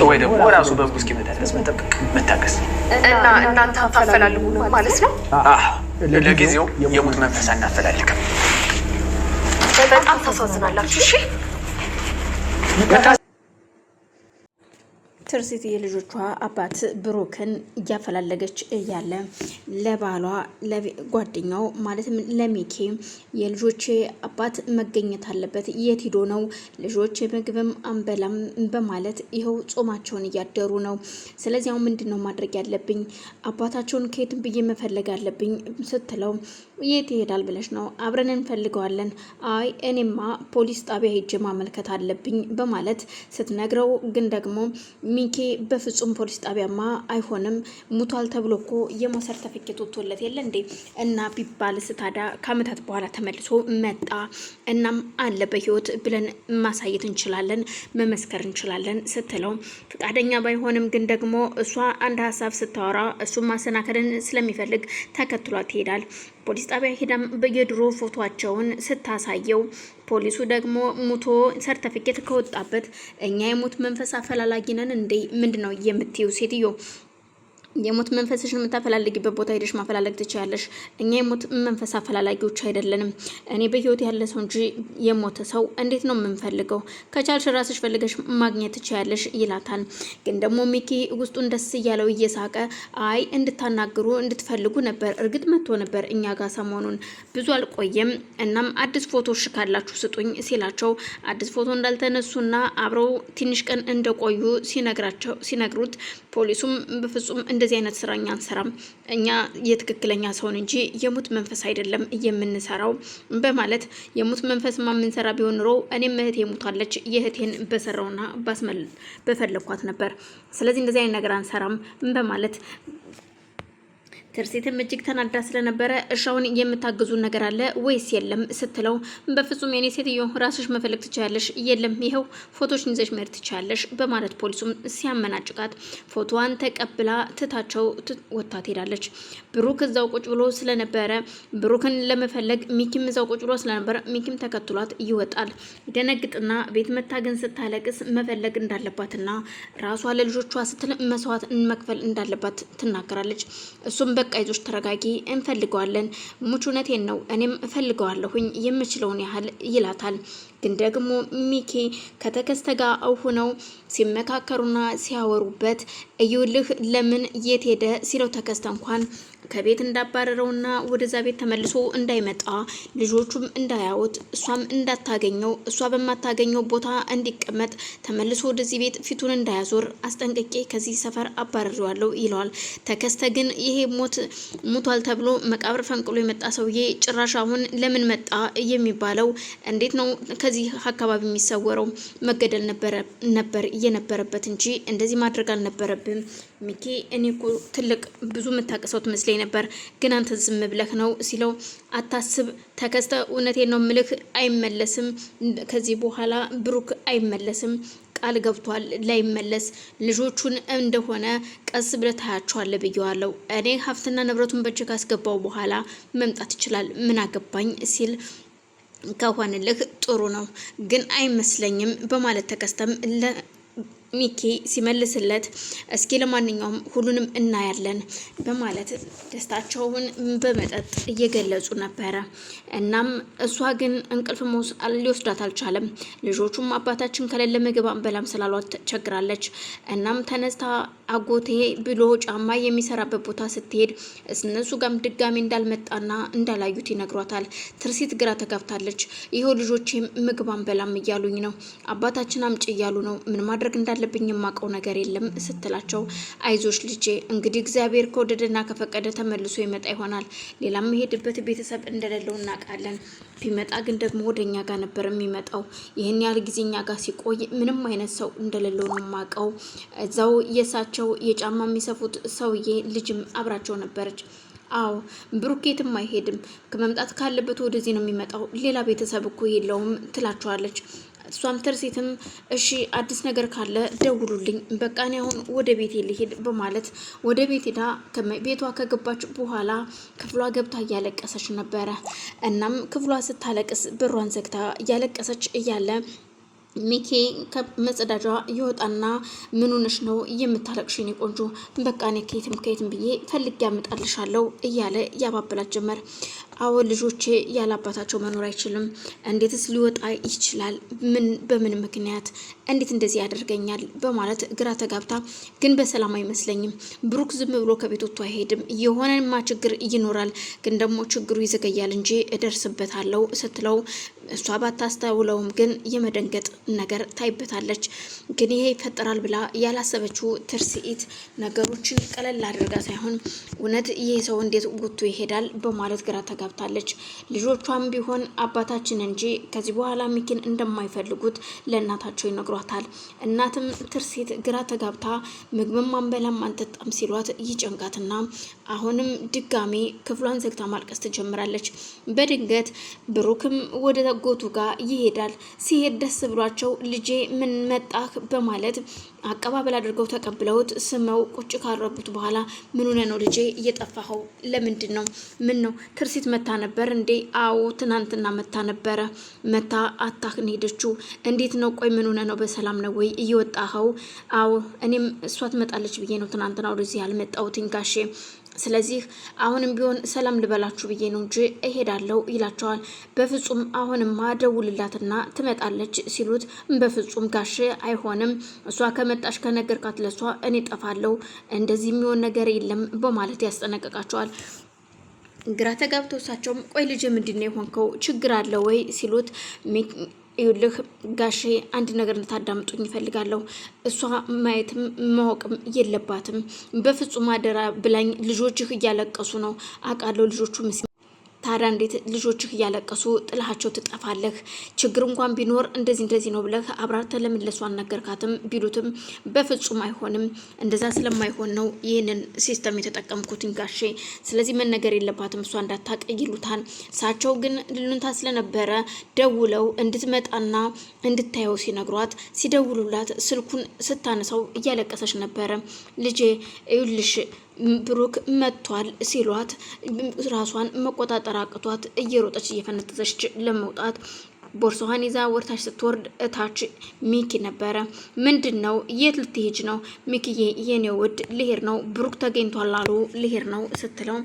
ወይ ደግሞ ራሱ በብሩ እስኪመጣ ድረስ መታገስ እና እናንተ ታፈላልጉ ማለት ነው? ለጊዜው የሙት መንፈስ እናፈላልግም። በጣም ታሳዝናላችሁ። እሺ ትርሲት የልጆቿ አባት ብሩክን እያፈላለገች እያለ ለባሏ ለጓደኛው ማለትም ለሚኪ የልጆቼ አባት መገኘት አለበት፣ የት ሄዶ ነው? ልጆቼ ምግብም አንበላም በማለት ይኸው ጾማቸውን እያደሩ ነው። ስለዚህ አሁን ምንድን ነው ማድረግ ያለብኝ? አባታቸውን ከየትም ብዬ መፈለግ አለብኝ ስትለው የት ይሄዳል ብለሽ ነው? አብረን እንፈልገዋለን። አይ እኔማ ፖሊስ ጣቢያ ሄጄ ማመልከት አለብኝ በማለት ስትነግረው ግን ደግሞ ሚኪ በፍጹም ፖሊስ ጣቢያማ አይሆንም፣ ሙቷል ተብሎ እኮ የሞት ሰርተፊኬት ወጥቶለት የለ እንዴ? እና ቢባል ስታዳ ከአመታት በኋላ ተመልሶ መጣ። እናም አለ በህይወት ብለን ማሳየት እንችላለን፣ መመስከር እንችላለን ስትለው ፈቃደኛ ባይሆንም ግን ደግሞ እሷ አንድ ሀሳብ ስታወራ እሱ ማሰናከልን ስለሚፈልግ ተከትሏት ይሄዳል። ፖሊስ ጣቢያ ሄዳም በየድሮ ፎቶአቸውን ስታሳየው ፖሊሱ ደግሞ ሙቶ ሰርተፊኬት ከወጣበት እኛ የሞት መንፈስ አፈላላጊ ነን እንዴ? ምንድነው የምትዩ ሴትዮ? የሞት መንፈስሽን የምታፈላልጊበት ቦታ ሄደሽ ማፈላለግ ትችያለሽ። እኛ የሞት መንፈስ አፈላላጊዎች አይደለንም። እኔ በህይወት ያለ ሰው እንጂ የሞተ ሰው እንዴት ነው የምንፈልገው? ከቻልሽ ራስሽ ፈልገሽ ማግኘት ትችያለሽ ይላታል። ግን ደግሞ ሚኪ ውስጡን ደስ እያለው እየሳቀ አይ እንድታናግሩ እንድትፈልጉ ነበር፣ እርግጥ መጥቶ ነበር እኛ ጋር ሰሞኑን ብዙ አልቆየም። እናም አዲስ ፎቶሽ ካላችሁ ስጡኝ ሲላቸው አዲስ ፎቶ እንዳልተነሱና አብረው ትንሽ ቀን እንደቆዩ ሲነግሩት ፖሊሱም በፍጹም እንደዚህ አይነት ስራኛ አንሰራም፣ እኛ የትክክለኛ ሰውን እንጂ የሙት መንፈስ አይደለም የምንሰራው በማለት የሙት መንፈስማ የምንሰራ ቢሆን ኖሮ እኔም እህቴ ሞታለች የእህቴን በሰራውና በፈለኳት ነበር። ስለዚህ እንደዚህ አይነት ነገር አንሰራም በማለት ትርሲትም እጅግ ተናዳ ስለነበረ እሻውን የምታግዙ ነገር አለ ወይስ የለም ስትለው በፍጹም የኔ ሴትዮ ራስሽ መፈለግ ትችያለሽ፣ የለም ይኸው ፎቶሽን ይዘሽ መሄድ ትችያለሽ በማለት ፖሊሱም ሲያመናጭቃት ፎቶዋን ተቀብላ ትታቸው ወጥታ ትሄዳለች። ብሩክ እዛው ቁጭ ብሎ ስለነበረ ብሩክን ለመፈለግ ሚኪም እዛው ቁጭ ብሎ ስለነበረ ሚኪም ተከትሏት ይወጣል። ደነግጥና ቤት መታገን ስታለቅስ መፈለግ እንዳለባትና ራሷ ለልጆቿ ስትል መስዋዕት መክፈል እንዳለባት ትናገራለች። እሱም በቃ ይዞሽ ተረጋጊ፣ እንፈልገዋለን፣ ሙቹነቴን ነው እኔም እፈልገዋለሁኝ የምችለውን ያህል ይላታል። ግን ደግሞ ሚኪ ከተከስተ ጋር ሆነው ሲመካከሩና ሲያወሩበት እዩልህ ለምን የት ሄደ ሲለው ተከስተ እንኳን ከቤት እንዳባረረውና ወደዛ ቤት ተመልሶ እንዳይመጣ ልጆቹም እንዳያዩት እሷም እንዳታገኘው እሷ በማታገኘው ቦታ እንዲቀመጥ ተመልሶ ወደዚህ ቤት ፊቱን እንዳያዞር አስጠንቅቄ ከዚህ ሰፈር አባረረዋለሁ ይለዋል። ተከስተ ግን ይሄ ሙቷል ተብሎ መቃብር ፈንቅሎ የመጣ ሰውዬ ጭራሽ አሁን ለምን መጣ የሚባለው እንዴት ነው ከዚህ አካባቢ የሚሰወረው? መገደል ነበር የነበረበት እንጂ እንደዚህ ማድረግ አልነበረብም። ሚኪ እኔ እኮ ትልቅ ብዙ የምታቀሰው ትመስለኝ ነበር፣ ግን አንተ ዝም ብለህ ነው ሲለው አታስብ ተከስተ እውነቴን ነው ምልህ አይመለስም፣ ከዚህ በኋላ ብሩክ አይመለስም፣ ቃል ገብቷል ላይመለስ፣ ልጆቹን እንደሆነ ቀስ ብለህ ታያቸዋለህ ብየዋለሁ። እኔ ሀብትና ንብረቱን በእጅ ካስገባው በኋላ መምጣት ይችላል ምን አገባኝ ሲል ከሆነልህ ጥሩ ነው ግን አይመስለኝም በማለት ተከስተም ሚኪ ሲመልስለት እስኪ ለማንኛውም ሁሉንም እናያለን በማለት ደስታቸውን በመጠጥ እየገለጹ ነበረ። እናም እሷ ግን እንቅልፍ ሊወስዳት አልቻለም። ልጆቹም አባታችን ከሌለ ምግብ አንበላም ስላሏት ተቸግራለች። እናም ተነስታ አጎቴ ብሎ ጫማ የሚሰራበት ቦታ ስትሄድ እነሱ ጋም ድጋሚ እንዳልመጣና እንዳላዩት ይነግሯታል። ትርሲት ግራ ተጋብታለች። ይኸው ልጆቼም ምግብ አንበላም እያሉኝ ነው፣ አባታችን አምጪ እያሉ ነው፣ ምን ማድረግ እንዳለብኝ የማውቀው ነገር የለም ስትላቸው አይዞሽ ልጄ እንግዲህ እግዚአብሔር ከወደደና ከፈቀደ ተመልሶ ይመጣ ይሆናል። ሌላም መሄድበት ቤተሰብ እንደሌለው እናውቃለን። ቢመጣ ግን ደግሞ ወደኛ ጋር ነበር የሚመጣው። ይህን ያህል ጊዜ እኛ ጋር ሲቆይ ምንም አይነት ሰው እንደሌለው ነው የማውቀው። እዛው የሳቸው የጫማ የሚሰፉት ሰውዬ ልጅም አብራቸው ነበረች። አዎ ብሩኬትም አይሄድም፣ ከመምጣት ካለበት ወደዚህ ነው የሚመጣው፣ ሌላ ቤተሰብ እኮ የለውም ትላቸዋለች። እሷም ትርሲትም እሺ አዲስ ነገር ካለ ደውሉልኝ፣ በቃ እኔ አሁን ወደ ቤቴ ልሄድ በማለት ወደ ቤት ሄዳ ቤቷ ከገባች በኋላ ክፍሏ ገብታ እያለቀሰች ነበረ። እናም ክፍሏ ስታለቅስ በሯን ዘግታ እያለቀሰች እያለ ሚኪ ከመጸዳጃ ይወጣና ምን ሆነሽ ነው የምታለቅሽኝ ቆንጆ? በቃ እኔ ከየትም ብዬ ፈልጌ ያመጣልሻለሁ እያለ ያባብላት ጀመር። አዎ ልጆቼ ያለ አባታቸው መኖር አይችልም። እንዴትስ ሊወጣ ይችላል? በምን ምክንያት እንዴት እንደዚህ ያደርገኛል? በማለት ግራ ተጋብታ ግን በሰላም አይመስለኝም። ብሩክ ዝም ብሎ ከቤት ወጥቶ አይሄድም። የሆነማ ችግር ይኖራል፣ ግን ደግሞ ችግሩ ይዘገያል እንጂ እደርስበታለሁ ስትለው እሷ ባታስተውለውም ግን የመደንገጥ ነገር ታይበታለች። ግን ይሄ ይፈጠራል ብላ ያላሰበችው ትርሲት ነገሮችን ቀለል አድርጋ ሳይሆን እውነት ይሄ ሰው እንዴት ወጥቶ ይሄዳል በማለት ግራ ተጋብታለች። ልጆቿም ቢሆን አባታችን እንጂ ከዚህ በኋላ ሚኪን እንደማይፈልጉት ለእናታቸው ይነግሯታል። እናትም ትርሲት ግራ ተጋብታ ምግብም አንበላም አንጠጣም ሲሏት ይጨንቃትና አሁንም ድጋሜ ክፍሏን ዘግታ ማልቀስ ትጀምራለች። በድንገት ብሩክም ወደ ጎቱ ጋር ይሄዳል። ሲሄድ ደስ ብሏቸው ልጄ ምን መጣህ በማለት አቀባበል አድርገው ተቀብለውት ስመው ቁጭ ካረጉት በኋላ ምን ሆነ ነው ልጄ እየጠፋኸው? ለምንድን ነው? ምን ነው ትርሲት መታ ነበር እንዴ? አዎ ትናንትና መታ ነበረ። መታ አታክን ሄደችው። እንዴት ነው? ቆይ ምን ሆነ ነው? በሰላም ነው ወይ እየወጣኸው? አዎ እኔም እሷ ትመጣለች ብዬ ነው ትናንትና ወደዚህ ያልመጣሁትኝ ጋሼ። ስለዚህ አሁንም ቢሆን ሰላም ልበላችሁ ብዬ ነው እንጂ እሄዳለሁ ይላቸዋል። በፍጹም አሁንማ ደውልላትና ትመጣለች ሲሉት በፍጹም ጋሼ አይሆንም፣ እሷ ከመጣሽ ከነገርካት ለሷ እኔ ጠፋለሁ፣ እንደዚህ የሚሆን ነገር የለም በማለት ያስጠነቅቃቸዋል። ግራ ተጋብተው እሳቸውም ቆይ ልጅ ምንድነው የሆንከው? ችግር አለ ወይ ሲሉት ይኸውልህ ጋሼ አንድ ነገር እንድታዳምጡኝ ይፈልጋለሁ። እሷ ማየትም ማወቅም የለባትም በፍጹም አደራ ብላኝ። ልጆችህ እያለቀሱ ነው አውቃለሁ። ልጆቹ ታዲያ እንዴት ልጆችህ እያለቀሱ ጥላቸው ትጠፋለህ? ችግር እንኳን ቢኖር እንደዚህ ነው ብለህ አብራርተህ ለምን ለሷ አልነገርካትም? ቢሉትም በፍጹም አይሆንም፣ እንደዛ ስለማይሆን ነው ይህንን ሲስተም የተጠቀምኩት ጋሼ። ስለዚህ መነገር የለባትም እሷ እንዳታቅ ይሉታል። እሳቸው ግን ልሉንታ ስለነበረ ደውለው እንድትመጣና እንድታየው ሲነግሯት ሲደውሉላት ስልኩን ስታነሳው እያለቀሰች ነበረ። ልጄ ይኸውልሽ ብሩክ መጥቷል ሲሏት ራሷን መቆጣጠር አቅቷት እየሮጠች እየፈነጠዘች ለመውጣት ቦርሳዋን ይዛ ወርታች ስትወርድ እታች ሚኪ ነበረ። ምንድን ነው? የት ልትሄጅ ነው? ሚኪዬ የኔ ውድ ልሄድ ነው፣ ብሩክ ተገኝቷል አሉ ልሄድ ነው ስትለው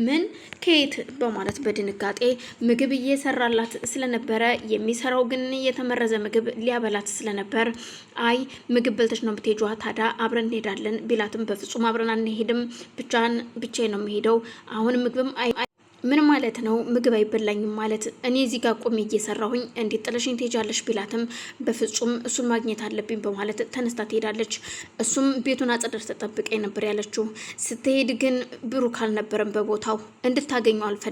ምን ከየት በማለት በድንጋጤ ምግብ እየሰራላት ስለነበረ የሚሰራው ግን የተመረዘ ምግብ ሊያበላት ስለነበር አይ ምግብ በልተሽ ነው የምትሄጂዋ፣ ታዲያ አብረን እንሄዳለን ቢላትም በፍጹም አብረን አንሄድም፣ ብቻዬን ነው የምሄደው፣ አሁን ምግብም ምን ማለት ነው? ምግብ አይበላኝም ማለት? እኔ እዚህ ጋር ቆሜ እየሰራሁኝ እንዴት ጥለሽኝ ትሄጃለሽ? ቢላትም በፍጹም እሱን ማግኘት አለብኝ በማለት ተነስታ ትሄዳለች። እሱም ቤቱን አጸደር ተጠብቀኝ ነበር ያለችው። ስትሄድ ግን ብሩክ አልነበረም በቦታው። እንድታገኘው አልፈልግም